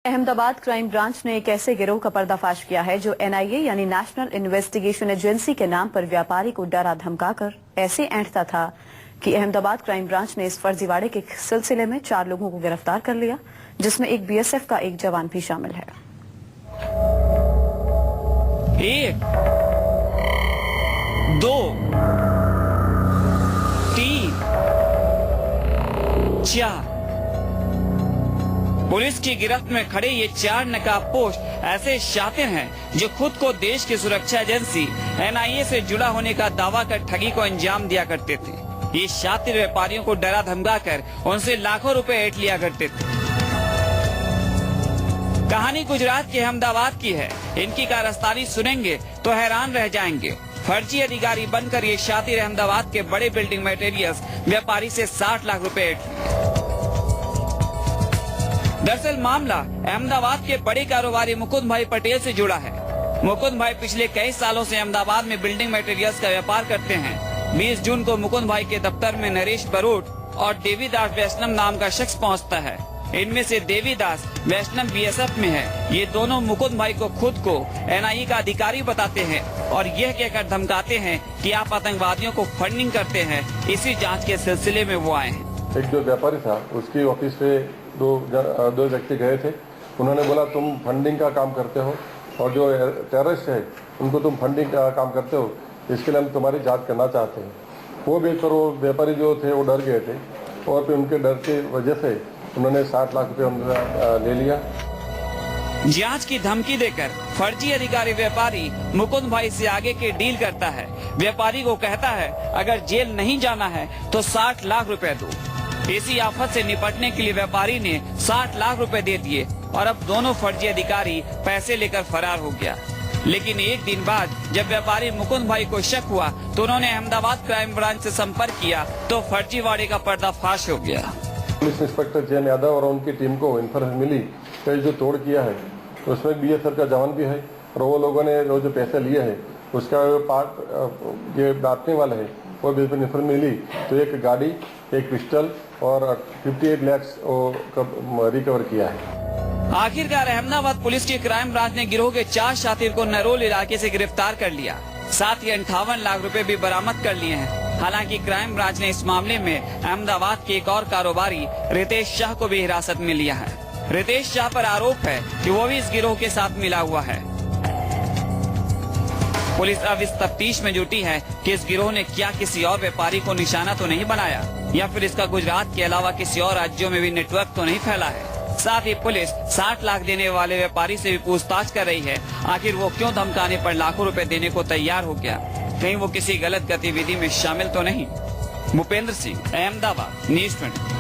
Ahmedabad crime branch ने एक ऐसे गिरोह का पर्दाफाश किया है जो एनआईए यानी नेशनल इन्वेस्टिगेशन एजेंसी के नाम पर व्यापारी को डरा धमकाकर ऐसे ऐंठता था कि अहमदाबाद क्राइम ब्रांच ने इस फर्जीवाड़े के सिलसिले में 4 लोगों को गिरफ्तार कर लिया, जिसमें एक बीएसएफ का एक जवान भी शामिल है। 1 2 3 4 पुलिस की गिरफ्त में खड़े ये 4 नकाबपोश ऐसे शातिर हैं जो खुद को देश की सुरक्षा एजेंसी एनआईए से जुड़ा होने का दावा कर ठगी को अंजाम दिया करते थे। ये शातिर व्यापारियों को डरा धमकाकर उनसे लाखों रुपए ऐंठ लिया करते थे। कहानी गुजरात के अहमदाबाद की है। इनकी कारस्तानी सुनेंगे तो हैरान रह जाएंगे। फर्जी अधिकारी बनकर ये शातिर अहमदाबाद के बड़े बिल्डिंग मटेरियल्स व्यापारी से 60 लाख रुपए ऐंठ लिए। दरअसल मामला अहमदाबाद के बड़े कारोबारी मुकुंद भाई पटेल से जुड़ा है। मुकुंद भाई पिछले कई सालों से अहमदाबाद में बिल्डिंग मटेरियल्स का व्यापार करते हैं। 20 जून को मुकुंद भाई के दफ्तर में नरेश बरूट और देवीदास वैष्णव नाम का शख्स पहुंचता है। इनमें से देवीदास वैष्णव बीएसएफ में है। ये दोनों मुकुंद भाई को खुद को एनआईए का अधिकारी बताते हैं और यह कहकर धमकाते हैं कि आप आतंकवादियों को फंडिंग करते हैं। इसी जाँच के सिलसिले में वो आए हैं। एक जो व्यापारी था उसकी ऑफिस पे दो व्यक्ति गए थे। उन्होंने बोला तुम फंडिंग का काम करते हो और जो टेररिस्ट है उनको तुम फंडिंग का काम करते हो, इसके लिए हम तुम्हारी जांच करना चाहते हैं। वो देखकर वो व्यापारी जो थे वो डर गए थे और फिर उनके डर की वजह से उन्होंने 60 लाख रुपए उनसे ले लिया। जांच की धमकी देकर फर्जी अधिकारी व्यापारी मुकुंद भाई से आगे की डील करता है। व्यापारी को कहता है अगर जेल नहीं जाना है तो 60 लाख रुपए दो। इसी आफत से निपटने के लिए व्यापारी ने 60 लाख रुपए दे दिए और अब दोनों फर्जी अधिकारी पैसे लेकर फरार हो गया। लेकिन एक दिन बाद जब व्यापारी मुकुंद भाई को शक हुआ तो उन्होंने अहमदाबाद क्राइम ब्रांच से संपर्क किया तो फर्जीवाड़े का पर्दाफाश हो गया। पुलिस इंस्पेक्टर जैन यादव और उनकी टीम को इन्फॉर्मेशन मिली तो जो तोड़ किया है उसमें बीएसएफ का जवान भी है और वो लोगों ने जो पैसे लिए है उसका पार्ट ये बांटने वाले है वो भी इन्फॉर्मेशन मिली तो एक गाड़ी, एक पिस्टल और 58 लाख रिकवर किया है। आखिरकार अहमदाबाद पुलिस की क्राइम ब्रांच ने गिरोह के 4 शातिर को नरोल इलाके से गिरफ्तार कर लिया। साथ ही 58 लाख रुपए भी बरामद कर लिए हैं। हालांकि क्राइम ब्रांच ने इस मामले में अहमदाबाद के एक और कारोबारी रितेश शाह को भी हिरासत में लिया है। रितेश शाह पर आरोप है कि वो भी इस गिरोह के साथ मिला हुआ है। पुलिस अब इस तफ्तीश में जुटी है कि इस गिरोह ने क्या किसी और व्यापारी को निशाना तो नहीं बनाया या फिर इसका गुजरात के अलावा किसी और राज्यों में भी नेटवर्क तो नहीं फैला है। साथ ही पुलिस 60 लाख देने वाले व्यापारी से भी पूछताछ कर रही है। आखिर वो क्यों धमकाने पर लाखों रुपए देने को तैयार हो गया? कहीं वो किसी गलत गतिविधि में शामिल तो नहीं? भूपेंद्र सिंह, अहमदाबाद, न्यूज़ 20।